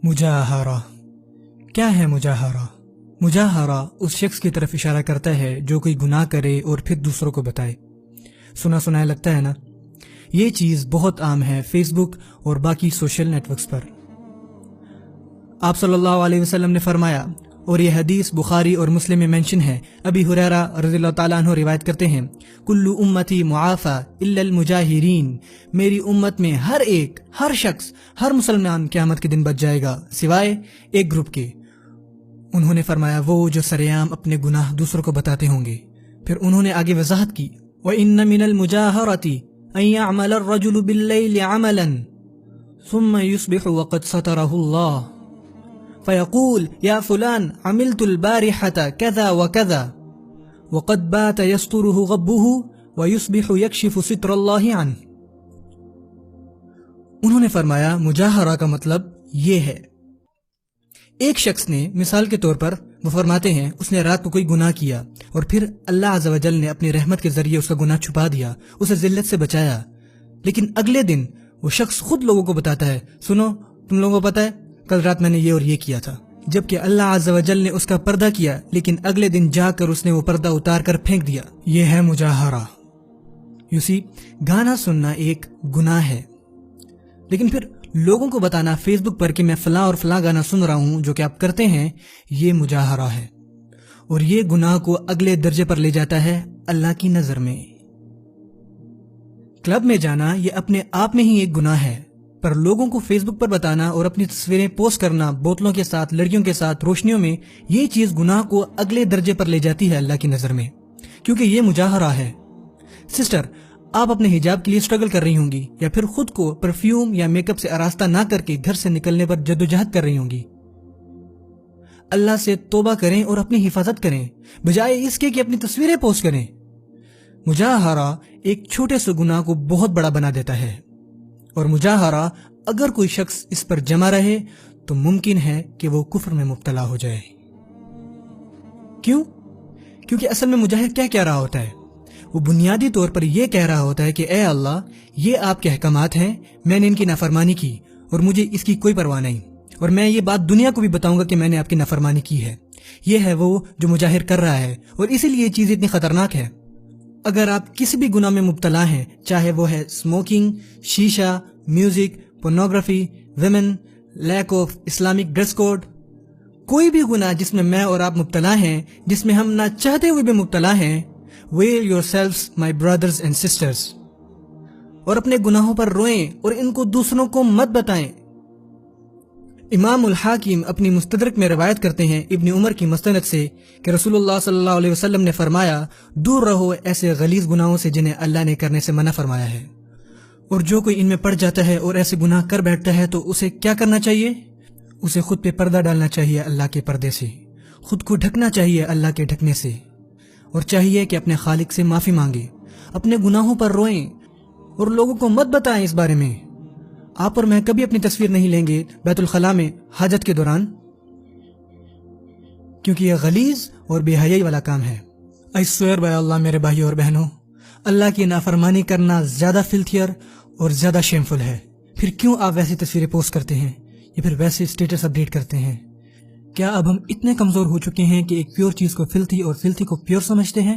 مجاہرہ کیا ہے مجاہرہ؟ مجاہرہ اس شخص کی طرف اشارہ کرتا ہے جو کوئی گناہ کرے اور پھر دوسروں کو بتائے۔ سنا سنایا لگتا ہے نا؟ یہ چیز بہت عام ہے فیس بک اور باقی سوشل نیٹ ورکس پر۔ آپ صلی اللہ علیہ وسلم نے فرمایا، اور یہ حدیث بخاری اور مسلم میں مینشن ہے، ابی ہریرہ رضی اللہ تعالیٰ عنہ روایت کرتے ہیں، کل امتی معافی الا المجاہرین، میری امت میں ہر شخص، ہر مسلمان قیامت کے دن بچ جائے گا سوائے ایک گروپ کے۔ انہوں نے فرمایا وہ جو سریعام اپنے گناہ دوسروں کو بتاتے ہوں گے۔ پھر انہوں نے آگے وضاحت کی، وَإِنَّ مِنَ الْمُجَاهَرَةِ أَن يَعْمَلَ الرَّجُلُ بِاللَّيْلِ عَمَلًا ثُمَّ يُصْبِحُ وَقَدْ سَتَرَهُ اللَّهُ فيقول يا فلان عملت البارحة كذا وكذا وقد بات يستره غبه ويصبح يكشف ستر الله عنه۔ انہوں نے فرمایا مجاہرہ کا مطلب یہ ہے، ایک شخص نے مثال کے طور پر وہ فرماتے ہیں اس نے رات کو کوئی گناہ کیا اور پھر اللہ عز و جل نے اپنی رحمت کے ذریعے اس کا گناہ چھپا دیا، اسے ذلت سے بچایا، لیکن اگلے دن وہ شخص خود لوگوں کو بتاتا ہے، سنو تم لوگوں کو پتا ہے کل رات میں نے یہ اور یہ کیا تھا، جبکہ اللہ عز و جل نے اس کا پردہ کیا، لیکن اگلے دن جا کر اس نے وہ پردہ اتار کر پھینک دیا۔ یہ ہے مجاہرہ۔ گانا سننا ایک گناہ ہے، لیکن پھر لوگوں کو بتانا فیس بک پر کہ میں فلاں اور فلاں گانا سن رہا ہوں جو کہ آپ کرتے ہیں، یہ مجاہرہ ہے، اور یہ گناہ کو اگلے درجے پر لے جاتا ہے اللہ کی نظر میں۔ کلب میں جانا یہ اپنے آپ میں ہی ایک گناہ ہے، پر لوگوں کو فیس بک پر بتانا اور اپنی تصویریں پوسٹ کرنا بوتلوں کے ساتھ، لڑکیوں کے ساتھ، روشنیوں میں، یہ چیز گناہ کو اگلے درجے پر لے جاتی ہے اللہ کی نظر میں، کیونکہ یہ مجاہرہ ہے۔ سسٹر، آپ اپنے حجاب کے لیے اسٹرگل کر رہی ہوں گی، یا پھر خود کو پرفیوم یا میک اپ سے آراستہ نہ کر کے گھر سے نکلنے پر جدوجہد کر رہی ہوں گی۔ اللہ سے توبہ کریں اور اپنی حفاظت کریں، بجائے اس کے کہ اپنی تصویریں پوسٹ کریں۔ مجاہرہ ایک چھوٹے سے گناہ کو بہت بڑا بنا دیتا ہے، اور مجاہرہ اگر کوئی شخص اس پر جمع رہے تو ممکن ہے کہ وہ کفر میں مبتلا ہو جائے۔ کیوں؟ کیونکہ اصل میں مجاہر کیا کہہ رہا ہوتا ہے؟ وہ بنیادی طور پر یہ کہہ رہا ہوتا ہے کہ اے اللہ، یہ آپ کے احکامات ہیں، میں نے ان کی نافرمانی کی اور مجھے اس کی کوئی پرواہ نہیں، اور میں یہ بات دنیا کو بھی بتاؤں گا کہ میں نے آپ کی نافرمانی کی ہے۔ یہ ہے وہ جو مجاہر کر رہا ہے، اور اسی لیے یہ چیز اتنی خطرناک ہے۔ اگر آپ کسی بھی گناہ میں مبتلا ہیں، چاہے وہ ہے اسموکنگ، شیشہ، music, pornography, women, lack of Islamic dress code, کوئی بھی گناہ جس میں میں اور آپ مبتلا ہیں، جس میں ہم نہ چاہتے ہوئے بھی مبتلا ہیں، well yourselves my brothers and sisters, اور اپنے گناہوں پر روئیں اور ان کو دوسروں کو مت بتائیں۔ امام الحاکم اپنی مستدرک میں روایت کرتے ہیں ابن عمر کی مستند سے کہ رسول اللہ صلی اللہ علیہ وسلم نے فرمایا، دور رہو ایسے غلیظ گناہوں سے جنہیں اللہ نے کرنے سے منع فرمایا ہے، اور جو کوئی ان میں پڑ جاتا ہے اور ایسے گناہ کر بیٹھتا ہے تو اسے کیا کرنا چاہیے؟ اسے خود پہ پردہ ڈالنا چاہیے اللہ کے پردے سے، خود کو ڈھکنا چاہیے اللہ کے ڈھکنے سے، اور چاہیے کہ اپنے خالق سے معافی مانگے، اپنے گناہوں پر روئیں اور لوگوں کو مت بتائیں اس بارے میں۔ آپ اور میں کبھی اپنی تصویر نہیں لیں گے بیت الخلاء میں حاجت کے دوران، کیونکہ یہ غلیظ اور بے حیائی والا کام ہے۔ I swear by اللہ میرے بھائیوں اور بہنوں، اللہ کی نافرمانی کرنا زیادہ فلتھیئر اور زیادہ شیمفل ہے۔ پھر کیوں آپ ویسی تصویریں پوسٹ کرتے ہیں یا پھر ویسے اسٹیٹس اپڈیٹ کرتے ہیں؟ کیا اب ہم اتنے کمزور ہو چکے ہیں کہ ایک پیور چیز کو فلتھی اور فلتھی کو پیور سمجھتے ہیں؟